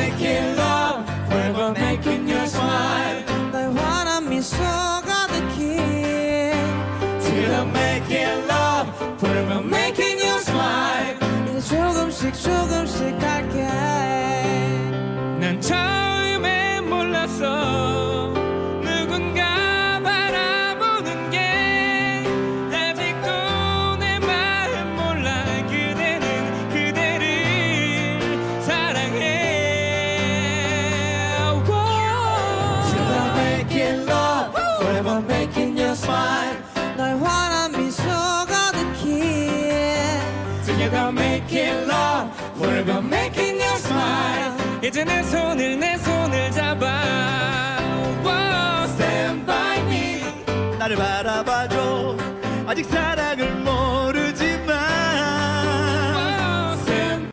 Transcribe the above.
making love, forever making you smile. 날 환한 미소 가득히 Together making love, forever making you smile. 이제 조금씩 조금씩 갈게. 난 처음에 몰랐어 누군가 바라보는 게 아직도 내 마음 몰라 그대는 그대를 사랑해. Together making love, forever making you smile. 날 환한 미소 가득히 Together making love, forever making you smile. 이제 내 손을 잡아. Stand by me. 나를 바라봐줘 아직 사랑을 못